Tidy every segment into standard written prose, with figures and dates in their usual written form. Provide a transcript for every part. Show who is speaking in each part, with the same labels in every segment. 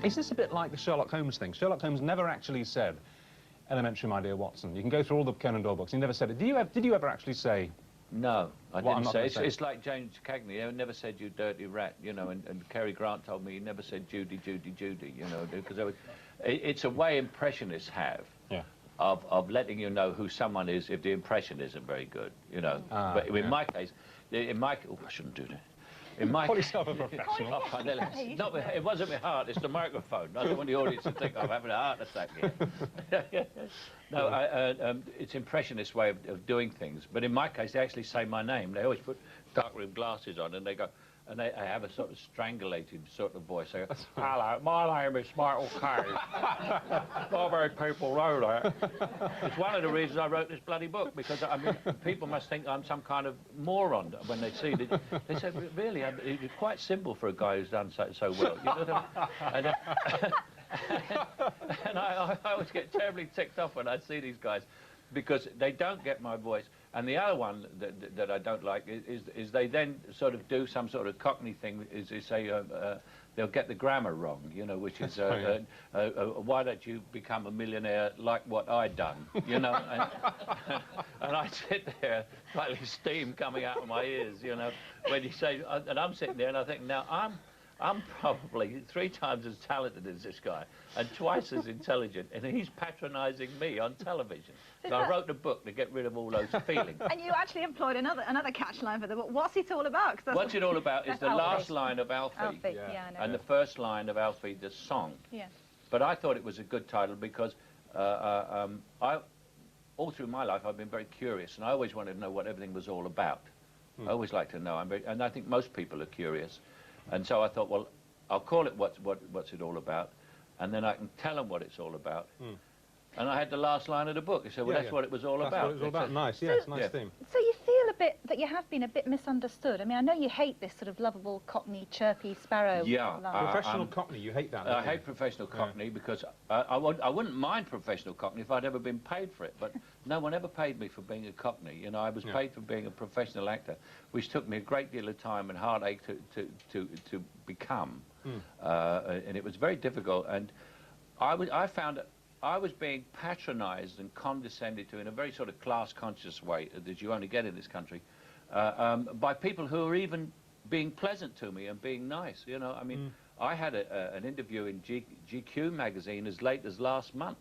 Speaker 1: Is this a bit like the Sherlock Holmes thing? Sherlock Holmes never actually said, "Elementary, my dear Watson." You can go through all the Conan Doyle books. He never said it. Did you ever actually say?
Speaker 2: No, I didn't say. It's like James Cagney. He never said "you dirty rat," you know. And Cary Grant told me he never said "Judy, Judy, Judy," you know, because it's a way impressionists have. Yeah. Of letting you know who someone is if the impression isn't very good, you know. But in my case, oh, I shouldn't do that. In my
Speaker 1: Call yourself a professional.
Speaker 2: It wasn't my heart, it's the microphone. I don't want the audience to think I'm having a heart attack here. No, it's impressionist way of doing things. But in my case, they actually say my name. They always put dark-rimmed glasses on and they go, and they have a sort of strangulated sort of voice. They go, "Hello, my name is Michael Caine." Not very people know that. It's one of the reasons I wrote this bloody book, because, I mean, people must think I'm some kind of moron when they see it. They say, "Really, it's quite simple for a guy who's done so well." You know what I mean? And I always get terribly ticked off when I see these guys, because they don't get my voice. And the other one that I don't like is they then sort of do some sort of cockney thing, is they say they'll get the grammar wrong, you know, which is why don't you become a millionaire like what I done, you know? And I sit there, slightly steam coming out of my ears, you know, when you say, and I'm sitting there and I think, now I'm probably 3 times as talented as this guy and twice as intelligent, and he's patronising me on television. So I wrote the book to get rid of all those feelings.
Speaker 3: And you actually employed another catchline for the book. What's it all about?
Speaker 2: What's it all about is the last line of Alfie,
Speaker 3: yeah, I know.
Speaker 2: and the first line of Alfie, the song. Yeah. But I thought it was a good title because all through my life I've been very curious, and I always wanted to know what everything was all about. I always like to know, and I think most people are curious. And so I thought, well, I'll call it what's it all about, and then I can tell them what it's all about. And I had the last line of the book. He said, well, that's what it was all about.
Speaker 1: That's what it was all about. Nice, yes, nice theme.
Speaker 3: So you feel a bit that you have been a bit misunderstood. I mean, I know you hate this sort of lovable Cockney, chirpy sparrow.
Speaker 2: Yeah.
Speaker 1: Professional Cockney, you hate that.
Speaker 2: I hate professional Cockney because I wouldn't mind professional Cockney if I'd ever been paid for it, but no one ever paid me for being a Cockney. You know, I was paid for being a professional actor, which took me a great deal of time and heartache to become. And it was very difficult, and I found that I was being patronised and condescended to in a very sort of class-conscious way that you only get in this country by people who are even being pleasant to me and being nice. You know, I mean, I had an interview in GQ magazine as late as last month,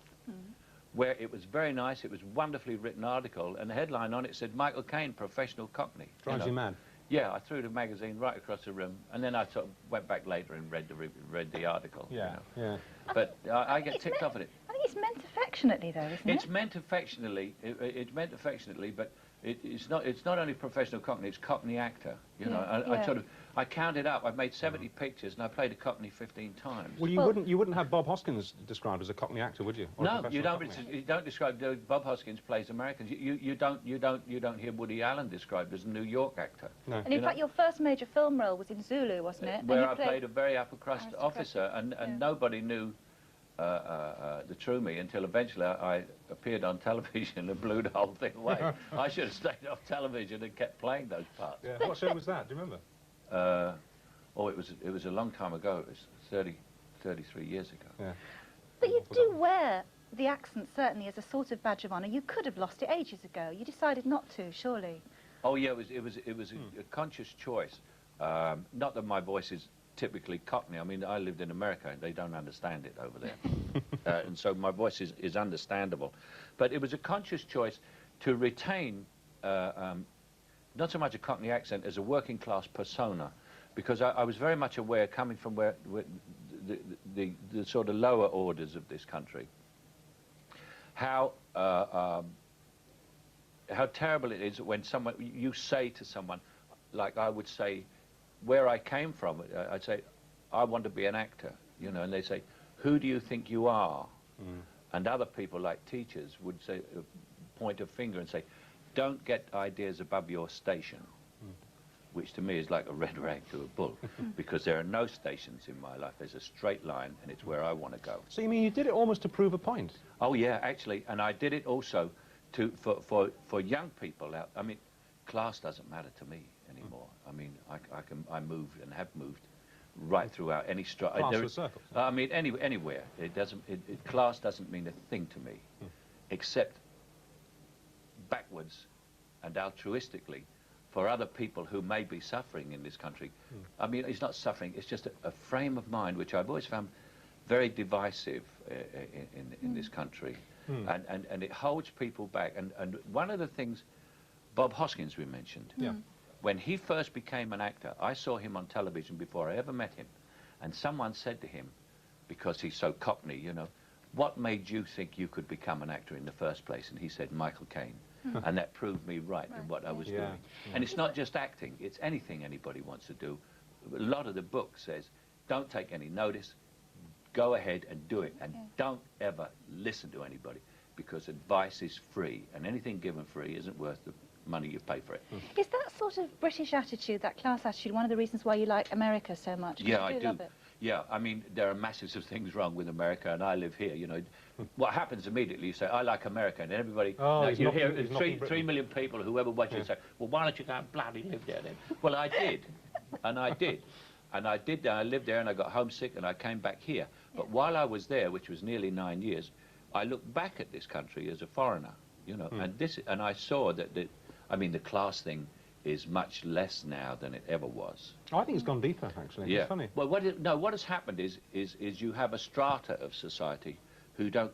Speaker 2: where it was very nice. It was a wonderfully written article, and the headline on it said, "Michael Caine, professional Cockney."
Speaker 1: Drives you mad.
Speaker 2: Yeah, I threw the magazine right across the room, and then I sort of went back later and read the article.
Speaker 1: Yeah,
Speaker 2: you know. But I get ticked off at it.
Speaker 3: I think it's meant affectionately, though, isn't it?
Speaker 2: It's meant affectionately. It's meant affectionately, but it's not only professional Cockney. It's Cockney actor. You know, I counted up. I've made 70 pictures, and I played a Cockney 15 times.
Speaker 1: Well, you wouldn't have Bob Hoskins described as a Cockney actor, would you? Or
Speaker 2: no, you don't. You don't describe. Bob Hoskins plays Americans. You don't hear Woody Allen described as a New York actor.
Speaker 1: No.
Speaker 3: And in fact, your first major film role was in Zulu, wasn't it?
Speaker 2: Where I played a very upper crust officer, and nobody knew the true me until eventually I appeared on television and blew the whole thing away. I should have stayed off television and kept playing those parts.
Speaker 1: Yeah. What show was that? Do you remember?
Speaker 2: Oh, it was a long time ago. It was 33 years ago. Yeah.
Speaker 3: But you do wear the accent, certainly, as a sort of badge of honour. You could have lost it ages ago. You decided not to, surely.
Speaker 2: Oh yeah, it was a conscious choice. Not that my voice is typically Cockney. I mean, I lived in America and they don't understand it over there. And so my voice is understandable. But it was a conscious choice to retain not so much a Cockney accent as a working class persona, because I was very much aware, coming from where the sort of lower orders of this country, how terrible it is when you say to someone, like I would say, where I came from, I'd say, I want to be an actor, you know, and they say, who do you think you are? And other people, like teachers, would say, point a finger and say, don't get ideas above your station, which to me is like a red rag to a bull, because there are no stations in my life. There's a straight line, and it's where I want to go.
Speaker 1: So you mean you did it almost to prove a point?
Speaker 2: Oh yeah, actually, and I did it also for young people out. I mean, class doesn't matter to me anymore. I mean, I moved and have moved right throughout any strata.
Speaker 1: Classless circles.
Speaker 2: I mean, anywhere. It doesn't. Class doesn't mean a thing to me, except backwards and altruistically for other people who may be suffering in this country. I mean, it's not suffering. It's just a frame of mind which I've always found very divisive in this country, and it holds people back. And one of the things, Bob Hoskins we mentioned.
Speaker 1: Yeah.
Speaker 2: When he first became an actor, I saw him on television before I ever met him, and someone said to him, because he's so cockney, you know, what made you think you could become an actor in the first place? And he said, Michael Caine. And that proved me right in what I was doing. And it's not just acting, it's anything anybody wants to do. A lot of the book says, don't take any notice, go ahead and do it, and don't ever listen to anybody, because advice is free, and anything given free isn't worth the money you pay for it.
Speaker 3: Is that sort of British attitude, that class attitude, one of the reasons why you like America so much?
Speaker 2: Yeah, I do.
Speaker 3: Love it.
Speaker 2: Yeah, I mean, there are masses of things wrong with America, and I live here, you know. What happens immediately, you say, I like America, and everybody, you hear 3 million people, whoever watches it, say, well, why don't you go and bloody live there then? Well, I did, and I did. And I did, I lived there, and I got homesick, and I came back here. But while I was there, which was nearly 9 years, I looked back at this country as a foreigner, you know, and I saw that, I mean, the class thing is much less now than it ever was.
Speaker 1: Oh, I think it's gone deeper, actually.
Speaker 2: Yeah.
Speaker 1: It's funny.
Speaker 2: Well, what has happened is you have a strata of society who don't,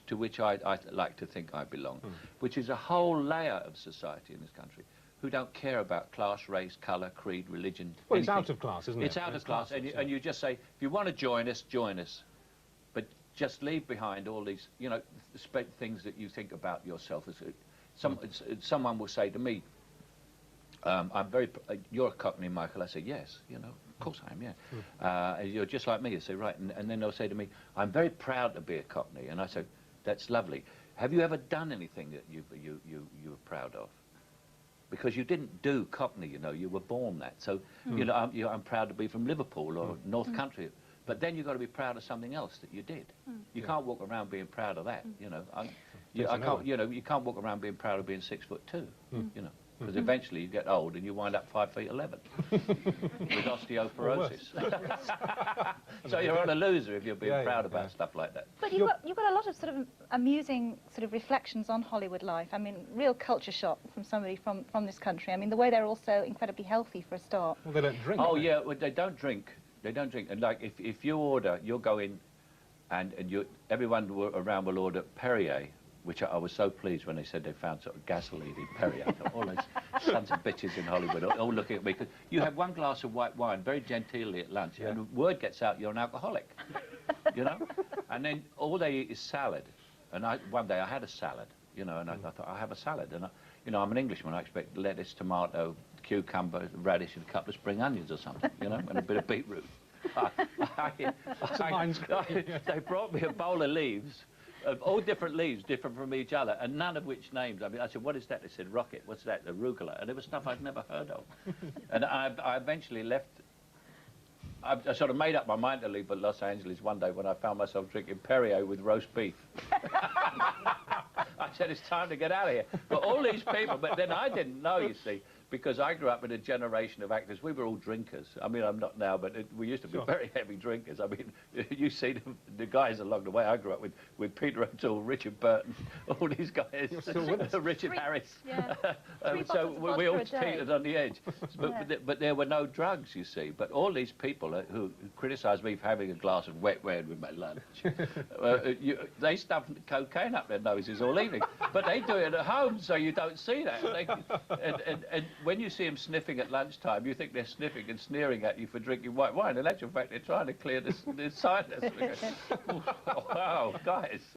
Speaker 2: to which I like to think I belong, which is a whole layer of society in this country who don't care about class, race, colour, creed, religion.
Speaker 1: Well,
Speaker 2: anything.
Speaker 1: it's out of class, isn't it?
Speaker 2: It's out of class, and you just say, if you want to join us, join us. But just leave behind all these, you know, things that you think about yourself. Someone will say to me, you're a cockney, Michael. I say, yes, you know, of course I am, yeah. You're just like me. I say, right. And then they'll say to me, I'm very proud to be a cockney. And I say, that's lovely. Have you ever done anything that you were proud of? Because you didn't do cockney, you know, you were born that. So, you know, I'm proud to be from Liverpool or North Country. But then you've got to be proud of something else that you did. You can't walk around being proud of that, you know. You can't walk around being proud of being 6'2", you know. Because eventually you get old and you wind up 5'11" with osteoporosis. So you're on a loser if you're being proud about stuff like that.
Speaker 3: But you've got a lot of sort of amusing sort of reflections on Hollywood life. I mean, real culture shock from somebody from this country. I mean, the way they're also incredibly healthy for a start.
Speaker 1: Well, they don't drink.
Speaker 2: Oh, yeah, well, they don't drink. They don't drink. And like, if you order, you'll go in and everyone around will order Perrier, which I was so pleased when they said they found sort of gasoline in Perrier. I thought, all those sons of bitches in Hollywood all looking at me. Cause you have one glass of white wine very genteelly at lunch, and word gets out you're an alcoholic, you know? And then all they eat is salad. And one day I had a salad, you know, and I thought, I'll have a salad. And, you know, I'm an Englishman, I expect lettuce, tomato, cucumber, radish, and a couple of spring onions or something, you know, and a bit of beetroot. They brought me a bowl of leaves, all different leaves, different from each other, and none of which names. I mean, I said, what is that? They said, rocket. What's that? Arugula. And it was stuff I'd never heard of. And I eventually left. I sort of made up my mind to leave for Los Angeles one day when I found myself drinking Perrier with roast beef. I said, it's time to get out of here. But all these people, but then I didn't know, you see, because I grew up in a generation of actors. We were all drinkers. I mean, I'm not now, but we used to be very heavy drinkers. I mean, you see the guys along the way. I grew up with Peter O'Toole, Richard Burton, all these guys, Richard Harris.
Speaker 3: Yeah.
Speaker 2: So we all teetered on the edge. But there were no drugs, you see. But all these people who criticised me for having a glass of wet wine with my lunch, they stuffed cocaine up their noses all evening. But they do it at home, so you don't see that. And when you see them sniffing at lunchtime, you think they're sniffing and sneering at you for drinking white wine. In actual fact, they're trying to clear the sinus. Wow, guys.